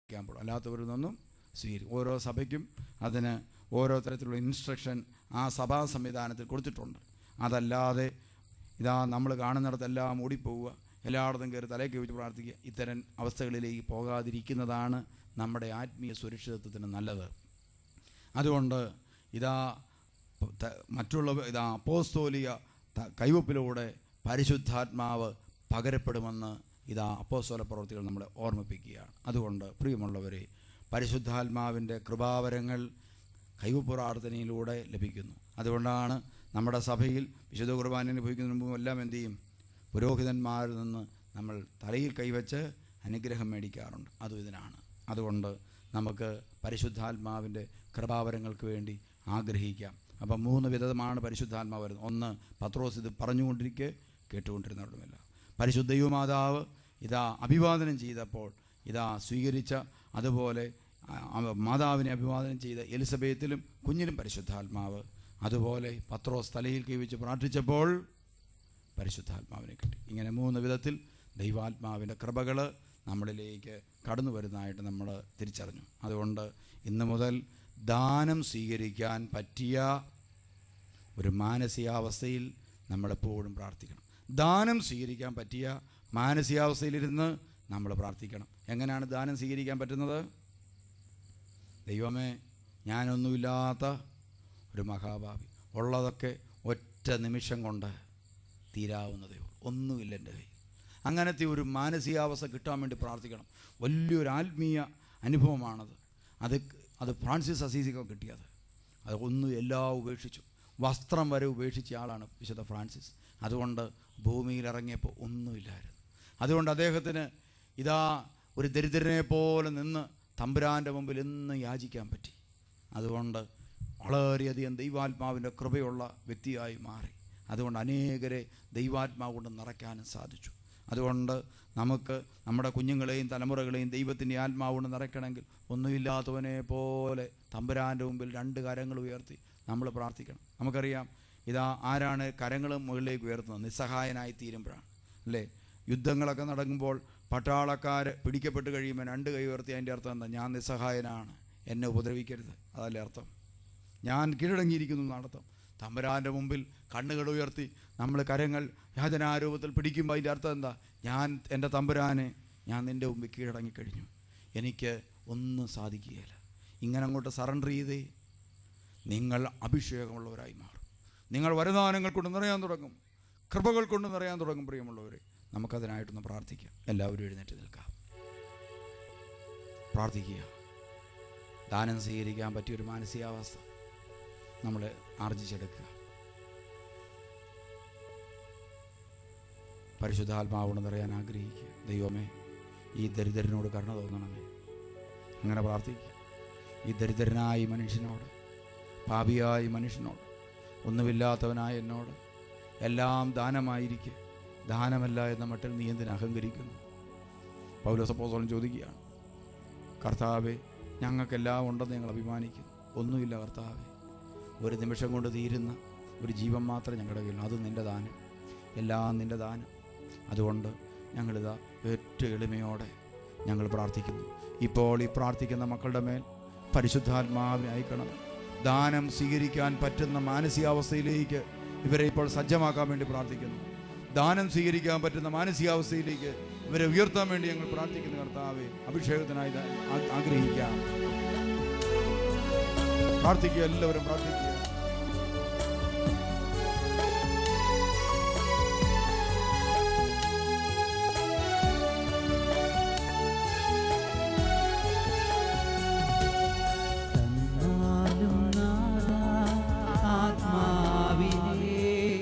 സ്വീകരിക്കാൻ അല്ലാത്തവരിൽ നിന്നും സ്വീകരിക്കും. ഓരോ സഭയ്ക്കും അതിന് ഓരോ തരത്തിലുള്ള ഇൻസ്ട്രക്ഷൻ ആ സഭാ സംവിധാനത്തിൽ കൊടുത്തിട്ടുണ്ട്. അതല്ലാതെ ഇതാ നമ്മൾ കാണുന്നിടത്തെല്ലാം ഓടിപ്പോവുക, എല്ലായിടത്തും കയറി തലയ്ക്ക് വെച്ച് പ്രാർത്ഥിക്കുക, ഇത്തരം അവസ്ഥകളിലേക്ക് പോകാതിരിക്കുന്നതാണ് നമ്മുടെ ആത്മീയ സുരക്ഷിതത്വത്തിന് നല്ലത്. അതുകൊണ്ട് മറ്റുള്ള അപ്പോസ്തോലിക കൈവപ്പിലൂടെ പരിശുദ്ധാത്മാവ് പകരപ്പെടുമെന്ന് അപ്പോസ്തല പ്രവൃത്തികൾ നമ്മളെ ഓർമ്മിപ്പിക്കുകയാണ്. അതുകൊണ്ട് പ്രിയമുള്ളവരെ, പരിശുദ്ധാത്മാവിൻ്റെ കൃപാവരങ്ങൾ കൈവപ്പ് പ്രാർത്ഥനയിലൂടെ ലഭിക്കുന്നു. അതുകൊണ്ടാണ് നമ്മുടെ സഭയിൽ വിശുദ്ധ കുർബാന അനുഭവിക്കുന്നതിന് മുമ്പ് എല്ലാം എന്തു ചെയ്യും? പുരോഹിതന്മാരിൽ നിന്ന് നമ്മൾ തലയിൽ കൈവച്ച് അനുഗ്രഹം മേടിക്കാറുണ്ട്. അതും ഇതിനാണ്. അതുകൊണ്ട് നമുക്ക് പരിശുദ്ധാത്മാവിൻ്റെ കൃപാവരങ്ങൾക്ക് വേണ്ടി ആഗ്രഹിക്കാം. അപ്പം 3 വിധമാണ് പരിശുദ്ധാത്മാവ് വരുന്നത്. ഒന്ന്, പത്രോസ് ഇത് പറഞ്ഞുകൊണ്ടിരിക്കെ കേട്ടുകൊണ്ടിരുന്നവരുമല്ല. പരിശുദ്ധ ദൈവമാതാവ് അഭിവാദനം ചെയ്തപ്പോൾ സ്വീകരിച്ച, അതുപോലെ മാതാവിനെ അഭിവാദനം ചെയ്ത എലിസബത്തിലും കുഞ്ഞിലും പരിശുദ്ധാത്മാവ്, അതുപോലെ പത്രോസ് തലയിൽ കൈവച്ച് പ്രാർത്ഥിച്ചപ്പോൾ പരിശുദ്ധാത്മാവിനെ കിട്ടി. ഇങ്ങനെ 3 വിധത്തിൽ ദൈവാത്മാവിൻ്റെ കൃപകൾ നമ്മളിലേക്ക് കടന്നു വരുന്നതായിട്ട് നമ്മൾ തിരിച്ചറിഞ്ഞു. അതുകൊണ്ട് ഇന്നു മുതൽ ദാനം സ്വീകരിക്കാൻ പറ്റിയ ഒരു മാനസികാവസ്ഥയിൽ നമ്മളെപ്പോഴും പ്രാർത്ഥിക്കണം. ദാനം സ്വീകരിക്കാൻ പറ്റിയ മാനസികാവസ്ഥയിലിരുന്ന് നമ്മൾ പ്രാർത്ഥിക്കണം. എങ്ങനെയാണ് ദാനം സ്വീകരിക്കാൻ പറ്റുന്നത്? ദൈവമേ, ഞാനൊന്നുമില്ലാത്ത ഒരു മഹാഭാവി, ഉള്ളതൊക്കെ ഒറ്റ നിമിഷം കൊണ്ട് തീരാവുന്നതേ ഉള്ളൂ, ഒന്നുമില്ല എൻ്റെ കയ്യിൽ. അങ്ങനത്തെ ഒരു മാനസികാവസ്ഥ കിട്ടാൻ വേണ്ടി പ്രാർത്ഥിക്കണം. വലിയൊരു ആത്മീയ അനുഭവമാണത്. അത് ഫ്രാൻസിസ് അസീസിക്ക് കിട്ടിയത്. അത് എല്ലാം ഉപേക്ഷിച്ചു, വസ്ത്രം വരെ ഉപേക്ഷിച്ച ആളാണ് വിശുദ്ധ ഫ്രാൻസിസ്. അതുകൊണ്ട് ഭൂമിയിലിറങ്ങിയപ്പോൾ ഒന്നുമില്ലായിരുന്നു. അതുകൊണ്ട് അദ്ദേഹത്തിന് ഒരു ദരിദ്രനെ പോലെ നിന്ന് തമ്പുരാൻ്റെ മുമ്പിൽ എന്നും യാചിക്കാൻ പറ്റി. അതുകൊണ്ട് വളരെയധികം ദൈവാത്മാവിൻ്റെ കൃപയുള്ള വ്യക്തിയായി മാറി. അതുകൊണ്ട് അനേകരെ ദൈവാത്മാവ് കൊണ്ട് നിറയ്ക്കാനും സാധിച്ചു. അതുകൊണ്ട് നമുക്ക് നമ്മുടെ കുഞ്ഞുങ്ങളെയും തലമുറകളെയും ദൈവത്തിൻ്റെ ആത്മാവ് കൊണ്ട് നിറയ്ക്കണമെങ്കിൽ ഒന്നുമില്ലാത്തവനെ പോലെ തമ്പുരാൻ്റെ മുമ്പിൽ 2 കരങ്ങൾ ഉയർത്തി നമ്മൾ പ്രാർത്ഥിക്കണം. നമുക്കറിയാം, ആരാണ് കരങ്ങൾ മുകളിലേക്ക് ഉയർത്തുന്നത്? നിസ്സഹായനായി തീരുമ്പോഴാണ്, അല്ലേ? യുദ്ധങ്ങളൊക്കെ നടക്കുമ്പോൾ പട്ടാളക്കാർ പിടിക്കപ്പെട്ട് കഴിയുമ്പോൾ 2 കൈ ഉയർത്തി. അതിൻ്റെ അർത്ഥം എന്താ? ഞാൻ നിസ്സഹായനാണ്, എന്നെ ഉപദ്രവിക്കരുത്, അതല്ലേ അർത്ഥം. ഞാൻ കീഴടങ്ങിയിരിക്കുന്നു എന്നർത്ഥം. തമ്പുരാൻ്റെ മുമ്പിൽ കണ്ണുകൾ ഉയർത്തി നമ്മൾ കരങ്ങൾ യാചനാരൂപത്തിൽ പിടിക്കുമ്പോൾ അതിൻ്റെ അർത്ഥം എന്താ? എൻ്റെ തമ്പുരാനെ, ഞാൻ നിൻ്റെ മുമ്പിൽ കീഴടങ്ങിക്കഴിഞ്ഞു, എനിക്ക് ഒന്നും സാധിക്കുകയില്ല. ഇങ്ങനെ അങ്ങോട്ട് സറണ്ടർ ചെയ്തേ നിങ്ങൾ അഭിഷേകമുള്ളവരായി മാറും. നിങ്ങൾ വരദാനങ്ങൾ കൊണ്ട് നിറയാൻ തുടങ്ങും, കൃപകൾ കൊണ്ട് നിറയാൻ തുടങ്ങും. പ്രിയമുള്ളവരെ, നമുക്കതിനായിട്ടൊന്ന് പ്രാർത്ഥിക്കാം. എല്ലാവരും എഴുന്നേറ്റ് നിൽക്കാം, പ്രാർത്ഥിക്കുക. ദാനം സ്വീകരിക്കാൻ പറ്റിയൊരു മാനസികാവസ്ഥ നമ്മൾ ആർജിച്ചെടുക്കുക. പരിശുദ്ധാത്മാവോട് നിറയാൻ ആഗ്രഹിക്കുക. ദൈവമേ, ഈ ദരിദ്രനോട് കരുണ തോന്നണമേ. അങ്ങനെ പ്രാർത്ഥിക്കുക. ഈ ദരിദ്രനായ മനുഷ്യനോട്, പാപിയായ മനുഷ്യനോട്, ഒന്നുമില്ലാത്തവനായ എന്നോട് എല്ലാം ദാനമായിരിക്കെ ദാനമല്ല എന്ന മട്ടിൽ നീ എന്തിന് അഹങ്കരിക്കുന്നു? പൗലോസ് അപ്പോസ്തലൻ ചോദിക്കുകയാണ്, കർത്താവേ, ഞങ്ങൾക്കെല്ലാം ഉണ്ടെന്ന് ഞങ്ങൾ അഭിമാനിക്കുന്നു. ഒന്നുമില്ല കർത്താവേ, ഒരു നിമിഷം കൊണ്ട് തീരുന്ന ഒരു ജീവൻ മാത്രം ഞങ്ങളുടെ കയ്യിൽ, അത് നിൻ്റെ ദാനം, എല്ലാം നിൻ്റെ ദാനം. അതുകൊണ്ട് ഏറ്റവും എളിമയോടെ ഞങ്ങൾ പ്രാർത്ഥിക്കുന്നു. ഇപ്പോൾ ഈ പ്രാർത്ഥിക്കുന്ന മക്കളുടെ മേൽ പരിശുദ്ധാത്മാവിനെ അയക്കണം. ദാനം സ്വീകരിക്കാൻ പറ്റുന്ന മാനസികാവസ്ഥയിലേക്ക് ഇവരെ ഇപ്പോൾ സജ്ജമാക്കാൻ വേണ്ടി പ്രാർത്ഥിക്കുന്നു. ദാനം സ്വീകരിക്കാൻ പറ്റുന്ന മാനസികാവസ്ഥയിലേക്ക് ഇവരെ ഉയർത്താൻ വേണ്ടി ഞങ്ങൾ പ്രാർത്ഥിക്കുന്നു. കർത്താവേ, അഭിഷേകത്തിനായി ആഗ്രഹിക്കാം. പ്രാർത്ഥിക്കുക, എല്ലാവരും പ്രാർത്ഥിക്കുക.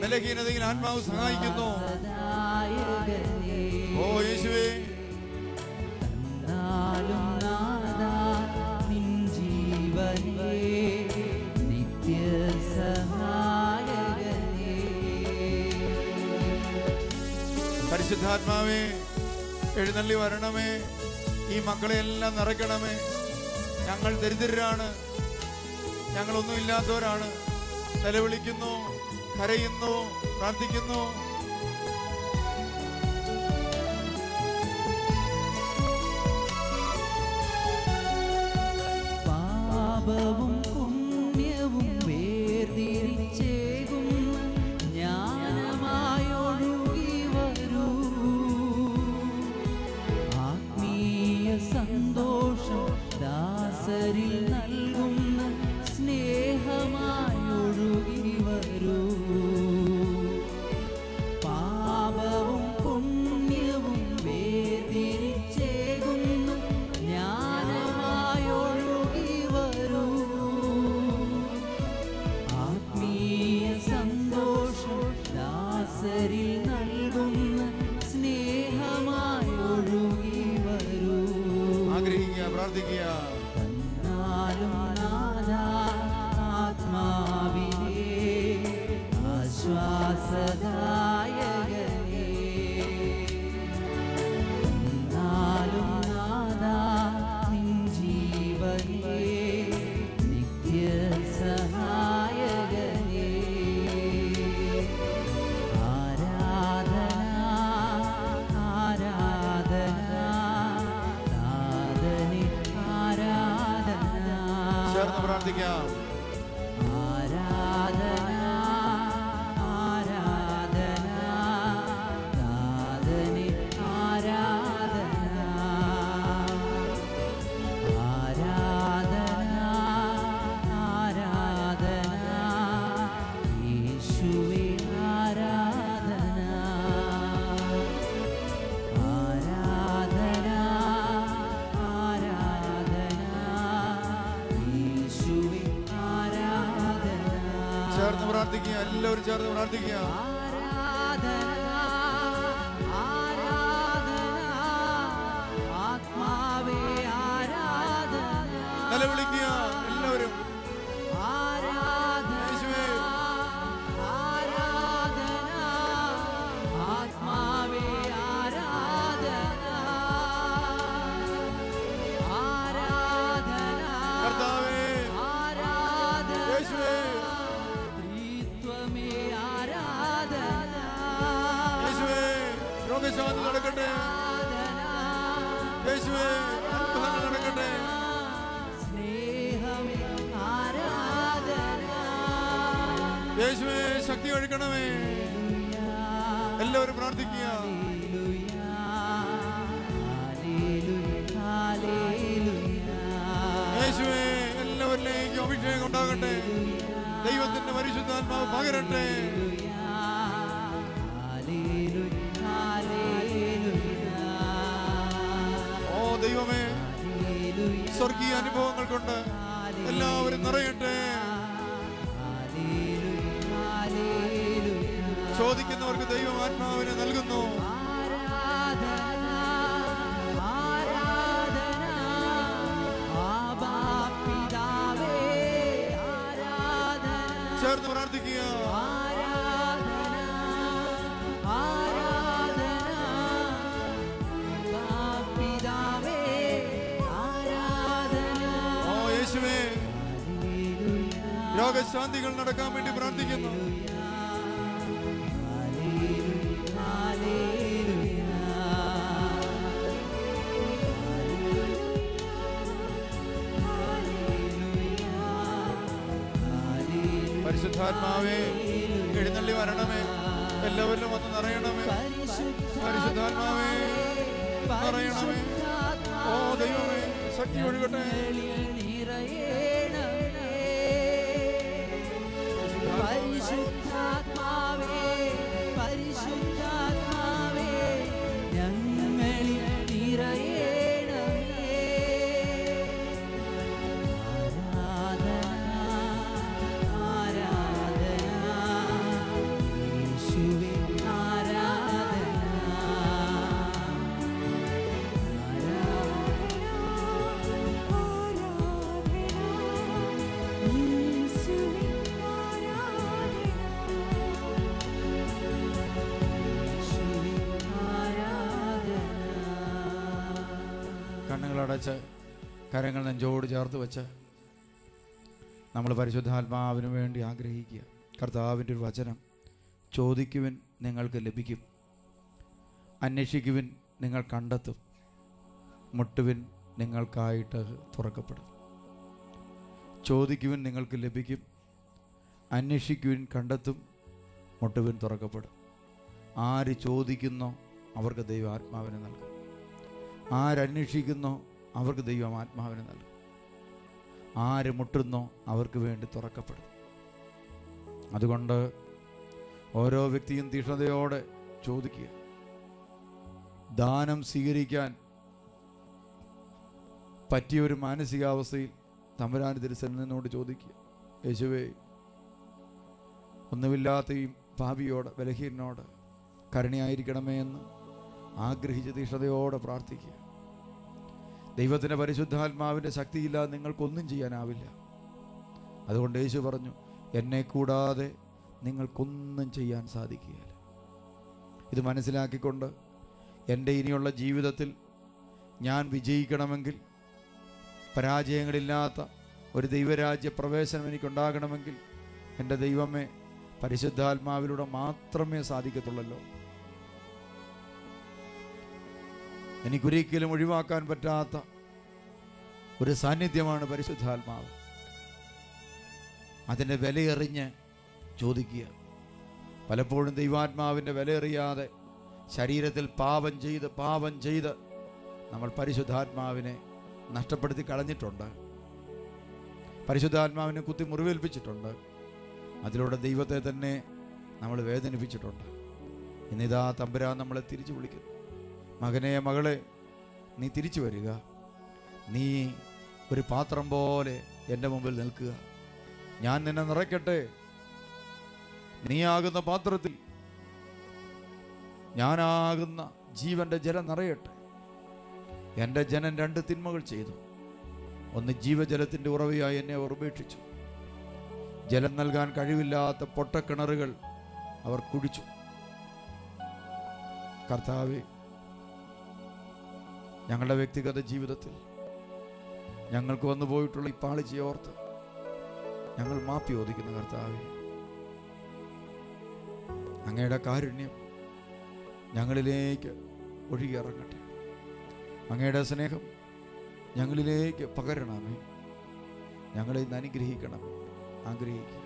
ബലഹീനതയിൽ ആത്മാവ് സഹായിക്കുന്നു. ഓ യേശുവേ, പരിശുദ്ധാത്മാവേ, എഴുന്നള്ളി വരണമേ. ഈ മക്കളെ എല്ലാം നിറയ്ക്കണമേ. ഞങ്ങൾ ദരിദ്രരാണ്, ഞങ്ങളൊന്നുമില്ലാത്തവരാണ്. നിലവിളിക്കുന്നു, കരയുന്നു, പ്രാർത്ഥിക്കുന്നു. സന്തോഷം ദാസരിൽ നൽകുന്ന സ്നേഹമായൊഴുകി വരൂ. പാപവും പുണ്യവും വേർതിരിച്ചേകുന്ന ജ്ഞാനമായൊഴുകി വരൂ. ആത്മീയ സന്തോഷം ദാസരിൽ നൽകുന്ന സ്നേഹമായൊഴുകി വരൂ. ആഗ്രഹിക്കുക, പ്രാർത്ഥിക്കുക. തന്നാലും നാഥാ ആത്മാവിനെ ആശ്വാസദായകനേ. തന്നാലും നാഥാ നിൻ ജീവനേ നിത്യസഹായകനേ. ആരാധന ആരാധന നാഥനേ ആരാധന. ചേർന്ന് പ്രാർത്ഥിക്കാം. ആരാധന ആരാധന നാഥനേ ആരാധന. ആരാധന ആരാധന യേശുവേ ആരാധന. ആരാധന ആരാധന യേശുവേ ആരാധന. ചേർന്ന് പ്രാർത്ഥിക്കുക. എല്ലാവരും ചേർന്ന് പ്രാർത്ഥിക്കുക. ആരാധന ആരാധന ആത്മാവേ ആരാധന. നിലവിളിക്കുക എല്ലാവരും. ആരാധന യേശുവേ. ആരാധന ആത്മാവേ ആരാധന. ആരാധന കർത്താവേ. ആരാധന യേശുവേ. ത്രിത്വമേ ആരാധന. യേശുവേ. രോഗശാന്തി നടക്കട്ടെ. യേശുവേ. അത്ഭുതങ്ങൾ നടക്കട്ടെ. സ്നേഹമേ ആരാധന. യേശുവേ, ശക്തി ഒഴുക്കണമേ. എല്ലാവരും പ്രാർത്ഥിക്കുക. യേശുവേ, എല്ലാവരിലേക്കും അഭിഷേകം ഉണ്ടാകട്ടെ. ദൈവത്തിന്റെ പരിശുദ്ധാത്മാവ് പകരട്ടെ. ഓ ദൈവമേ, സ്വർഗീയ അനുഭവങ്ങൾ കൊണ്ട് എല്ലാവരും നിറയട്ടെ. ചോദിക്കുന്നവർക്ക് ദൈവം ആത്മാവിനെ നൽകുന്നു. ആരാധന ആരാധന ആബാ പിതാവേ ആരാധന. ചേർന്ന് പ്രാർത്ഥിക്കുക. ആരാധന ആരാധന ആബാ പിതാവേ ആരാധന. ഓ യേശുവേ, രോഗശാന്തികൾ നടക്കാൻ വേണ്ടി പ്രാർത്ഥിക്കുന്നു. പരിശുദ്ധാത്മാവേ, എഴുന്നള്ളി വരണമേ. എല്ലാവരിലും വന്ന് നിറയണമേ. പരിശുദ്ധാത്മാവേ, നിറയണമേ. ഓ ദൈവമേ, ശക്തി ഒഴുകട്ടെ. പരിശുദ്ധാത്മാവേ പരിശുദ്ധാത്മാവേ ഞങ്ങളിൽ നിറയണമേ. ആരാധന ആരാധന യേശുവേ ആരാധന. കണ്ണുകളടച്ച് കരങ്ങൾ നെഞ്ചോട് ചേർത്ത് വെച്ച് നമ്മൾ പരിശുദ്ധാത്മാവിന് വേണ്ടി ആഗ്രഹിക്കുക. കർത്താവിൻ്റെ ഒരു വചനം, ചോദിക്കുവിൻ നിങ്ങൾക്ക് ലഭിക്കും, അന്വേഷിക്കുവിൻ നിങ്ങൾ കണ്ടെത്തും, മുട്ടുവിൻ നിങ്ങൾക്കായിട്ട് തുറക്കപ്പെടും. ചോദിക്കുവിൻ നിങ്ങൾക്ക് ലഭിക്കും, അന്വേഷിക്കുവിൻ കണ്ടെത്തും, മുട്ടുവിൻ തുറക്കപ്പെടും. ആര് ചോദിക്കുന്നോ അവർക്ക് ദൈവം ആത്മാവിനെ നൽകും. ആരന്വേഷിക്കുന്നോ അവർക്ക് ദൈവം ആത്മാവിനെ നൽകും. ആര് മുട്ടുന്നോ അവർക്ക് വേണ്ടി തുറക്കപ്പെടും. അതുകൊണ്ട് ഓരോ വ്യക്തിയും തീഷ്ണതയോടെ ചോദിക്കുക. ദാനം സ്വീകരിക്കാൻ പറ്റിയൊരു മാനസികാവസ്ഥയിൽ തമ്പുരാൻ തിരുസന്നിധിയോട് ചോദിക്കുക. യേശുവേ, ഒന്നുമില്ലാത്ത ഈ പാപിയോട്, ബലഹീനോട് കരുണയായിരിക്കണമേ എന്ന് ആഗ്രഹിച്ച് തീഷ്ണതയോടെ പ്രാർത്ഥിക്കുക. ദൈവത്തിൻ്റെ പരിശുദ്ധാത്മാവിൻ്റെ ശക്തിയില്ലാതെ നിങ്ങൾക്കൊന്നും ചെയ്യാനാവില്ല. അതുകൊണ്ട് യേശു പറഞ്ഞു, എന്നെ കൂടാതെ നിങ്ങൾക്കൊന്നും ചെയ്യാൻ സാധിക്കുകയില്ല. ഇത് മനസ്സിലാക്കിക്കൊണ്ട് എൻ്റെ ഇനിയുള്ള ജീവിതത്തിൽ ഞാൻ വിജയിക്കണമെങ്കിൽ, പരാജയങ്ങളില്ലാത്ത ഒരു ദൈവരാജ്യ പ്രവേശനം എനിക്കുണ്ടാകണമെങ്കിൽ, എൻ്റെ ദൈവമേ, പരിശുദ്ധാത്മാവിലൂടെ മാത്രമേ സാധിക്കത്തുള്ളല്ലോ. എനിക്കൊരിക്കലും ഒഴിവാക്കാൻ പറ്റാത്ത ഒരു സാന്നിധ്യമാണ് പരിശുദ്ധാത്മാവ്. അതിൻ്റെ വിലയെറിഞ്ഞ് ചോദിക്കുക. പലപ്പോഴും ദൈവാത്മാവിൻ്റെ വിലയെറിയാതെ ശരീരത്തിൽ പാപം ചെയ്ത് നമ്മൾ പരിശുദ്ധാത്മാവിനെ നഷ്ടപ്പെടുത്തി കളഞ്ഞിട്ടുണ്ട്. പരിശുദ്ധാത്മാവിനെ കുത്തി മുറിവേൽപ്പിച്ചിട്ടുണ്ട്. അതിലൂടെ ദൈവത്തെ തന്നെ നമ്മൾ വേദനിപ്പിച്ചിട്ടുണ്ട്. ഇന്നിതാ തമ്പുരാൻ നമ്മളെ തിരിച്ചു വിളിക്കുന്നു. മകനെ, മകളെ, നീ തിരിച്ചു വരിക. നീ ഒരു പാത്രം പോലെ എൻ്റെ മുമ്പിൽ നിൽക്കുക. ഞാൻ നിന്നെ നിറയ്ക്കട്ടെ. നീയാകുന്ന പാത്രത്തിൽ ഞാനാകുന്ന ജീവന്റെ ജലം നിറയട്ടെ. എൻ്റെ ജനൻ 2 തിന്മകൾ ചെയ്തു. ഒന്ന്, ജീവജലത്തിൻ്റെ ഉറവയായി എന്നെ അവർ ഉപേക്ഷിച്ചു. ജലം നൽകാൻ കഴിവില്ലാത്ത പൊട്ടക്കിണറുകൾ അവർ കുഴിച്ചു. കർത്താവേ, ഞങ്ങളുടെ വ്യക്തിഗത ജീവിതത്തിൽ ഞങ്ങൾക്ക് വന്നു പോയിട്ടുള്ള ഈ പാളിച്ചയോർത്ത് ഞങ്ങൾ മാപ്പി ചോദിക്കുന്നു. കർത്താവേ, അങ്ങയുടെ കാരുണ്യം ഞങ്ങളിലേക്ക് ഒഴുകിയിറങ്ങട്ടെ. അങ്ങയുടെ സ്നേഹം ഞങ്ങളിലേക്ക് പകരണമേ. ഞങ്ങളെ ഇന്ന് അനുഗ്രഹിക്കണമേ. ആഗ്രഹിക്കുക.